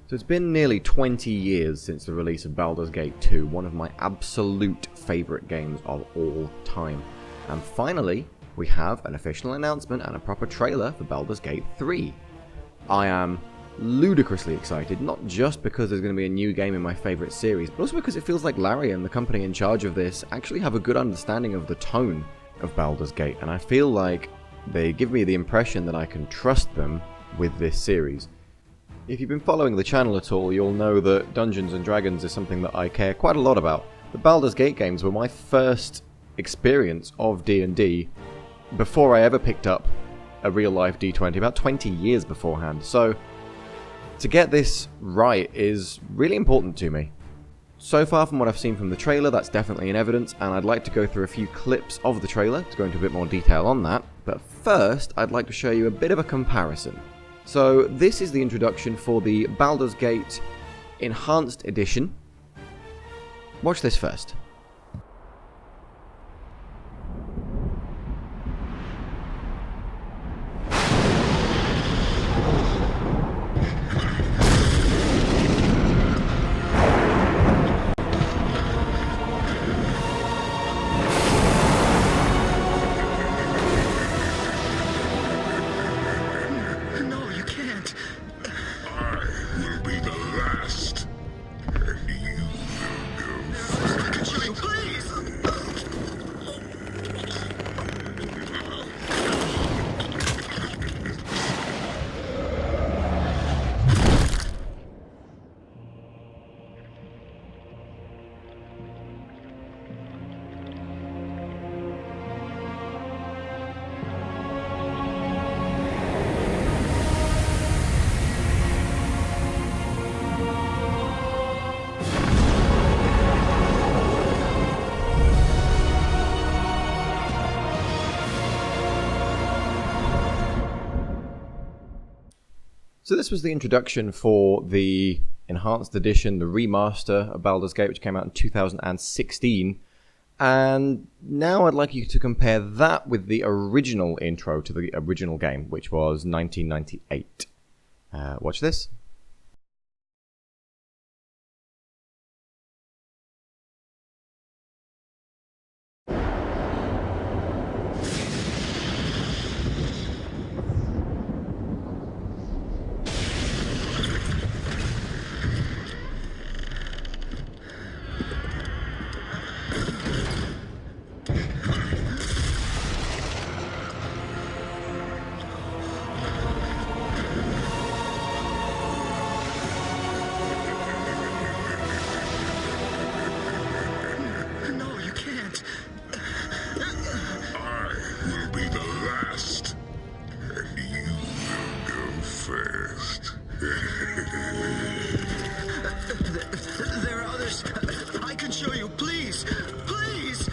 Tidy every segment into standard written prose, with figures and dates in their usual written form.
So it's been nearly 20 years since the release of Baldur's Gate 2, one of my absolute favourite games of all time. And finally, we have an official announcement and a proper trailer for Baldur's Gate 3. I am ludicrously excited, not just because there's going to be a new game in my favourite series, but also because it feels like Larry and the company in charge of this actually have a good understanding of the tone of Baldur's Gate, and I feel like they give me the impression that I can trust them with this series. If you've been following the channel at all, you'll know that Dungeons & Dragons is something that I care quite a lot about. The Baldur's Gate games were my first experience of D&D before I ever picked up a real-life D20, about 20 years beforehand. So, to get this right is really important to me. So far from what I've seen from the trailer, that's definitely in evidence, and I'd like to go through a few clips of the trailer to go into a bit more detail on that. But first, I'd like to show you a bit of a comparison. So this is the introduction for the Baldur's Gate Enhanced Edition. Watch this first. So this was the introduction for the Enhanced Edition, the remaster of Baldur's Gate, which came out in 2016. And now I'd like you to compare that with the original intro to the original game, which was 1998. Watch this. There are others. I can show you. Please. Please.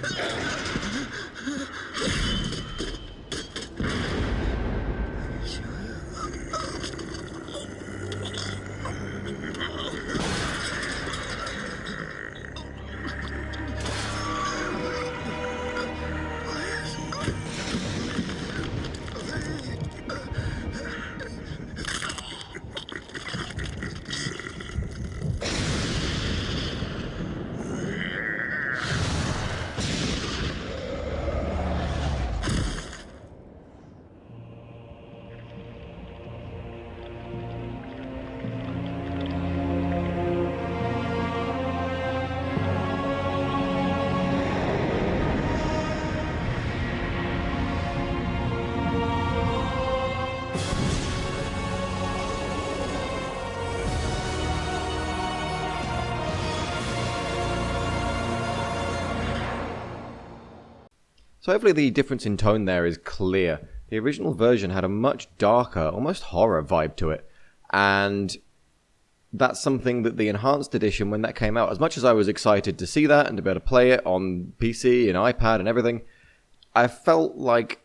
So hopefully the difference in tone there is clear. The original version had a much darker, almost horror vibe to it. And that's something that the Enhanced Edition, when that came out, as much as I was excited to see that and to be able to play it on PC and iPad and everything, I felt like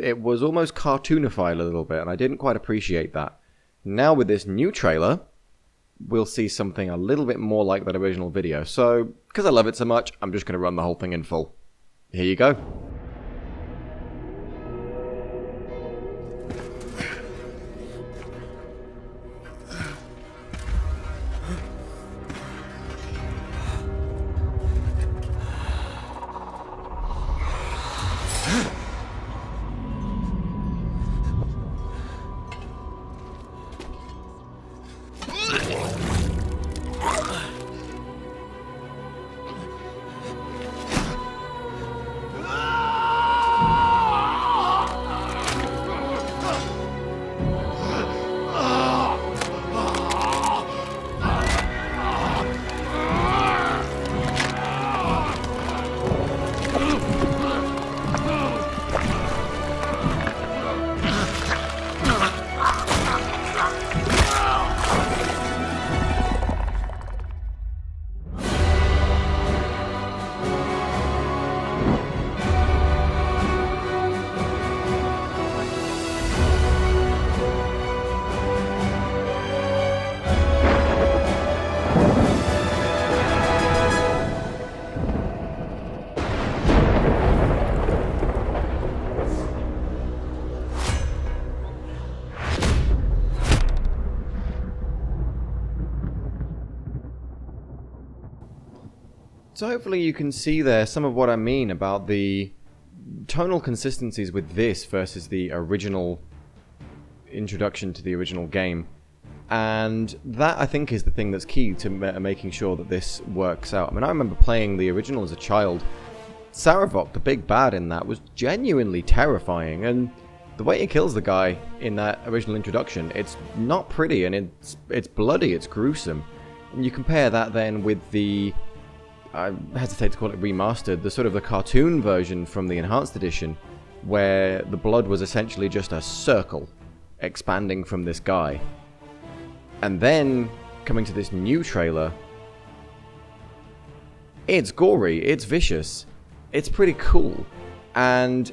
it was almost cartoonified a little bit, and I didn't quite appreciate that. Now with this new trailer, we'll see something a little bit more like that original video. So, because I love it so much, I'm just going to run the whole thing in full. Here you go. So hopefully you can see there some of what I mean about the tonal consistencies with this versus the original introduction to the original game. And that, I think, is the thing that's key to making sure that this works out. I mean, I remember playing the original as a child. Saravok, the big bad in that, was genuinely terrifying, and the way he kills the guy in that original introduction, it's not pretty, and it's bloody, it's gruesome. And you compare that then with the, I hesitate to call it remastered, the sort of the cartoon version from the Enhanced Edition, where the blood was essentially just a circle expanding from this guy. And then, coming to this new trailer, it's gory, it's vicious, it's pretty cool. And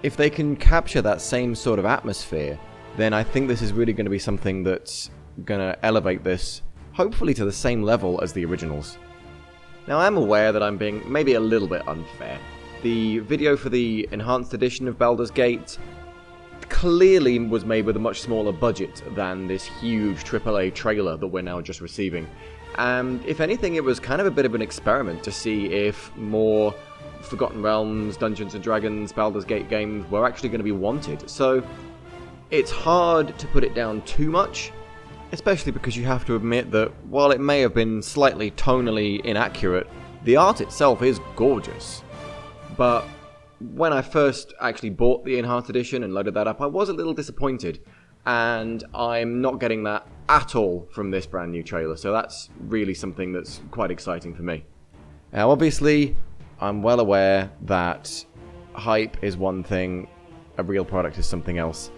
if they can capture that same sort of atmosphere, then I think this is really going to be something that's going to elevate this, hopefully to the same level as the originals. Now, I'm aware that I'm being maybe a little bit unfair. The video for the Enhanced Edition of Baldur's Gate clearly was made with a much smaller budget than this huge AAA trailer that we're now just receiving. And if anything, it was kind of a bit of an experiment to see if more Forgotten Realms, Dungeons & Dragons, Baldur's Gate games were actually going to be wanted. So it's hard to put it down too much, especially because you have to admit that while it may have been slightly tonally inaccurate, the art itself is gorgeous. But when I first actually bought the Enhanced Edition and loaded that up, I was a little disappointed, and I'm not getting that at all from this brand new trailer, so that's really something that's quite exciting for me. Now, obviously, I'm well aware that hype is one thing, a real product is something else.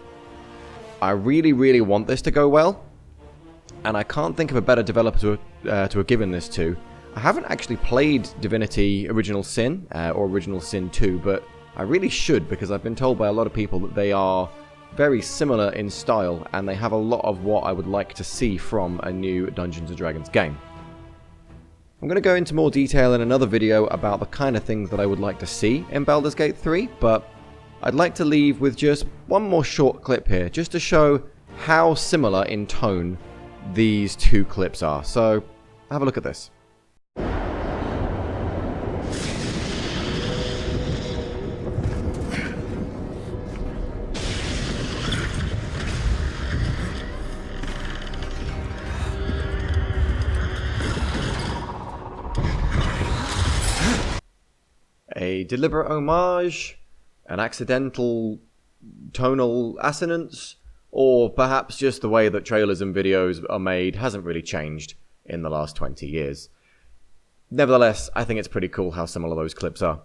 I really, really want this to go well, and I can't think of a better developer to have given this to. I haven't actually played Divinity Original Sin, or Original Sin 2, but I really should, because I've been told by a lot of people that they are very similar in style, and they have a lot of what I would like to see from a new Dungeons & Dragons game. I'm going to go into more detail in another video about the kind of things that I would like to see in Baldur's Gate 3, but I'd like to leave with just one more short clip here, just to show how similar in tone these two clips are. So, have a look at this. A deliberate homage, an accidental tonal assonance, or perhaps just the way that trailers and videos are made hasn't really changed in the last 20 years. Nevertheless, I think it's pretty cool how similar those clips are.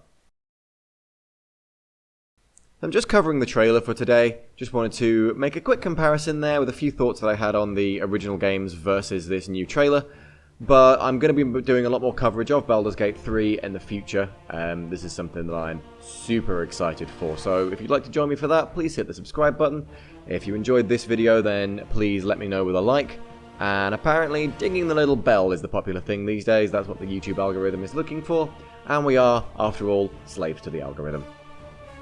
I'm just covering the trailer for today. Just wanted to make a quick comparison there with a few thoughts that I had on the original games versus this new trailer. But I'm going to be doing a lot more coverage of Baldur's Gate 3 in the future. This is something that I'm super excited for. So if you'd like to join me for that, please hit the subscribe button. If you enjoyed this video, then please let me know with a like. And apparently, dinging the little bell is the popular thing these days. That's what the YouTube algorithm is looking for. And we are, after all, slaves to the algorithm.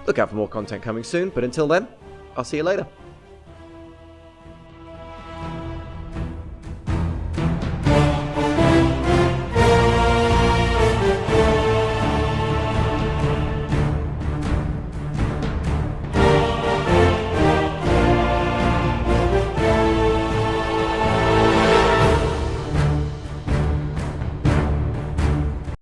Look out for more content coming soon, but until then, I'll see you later.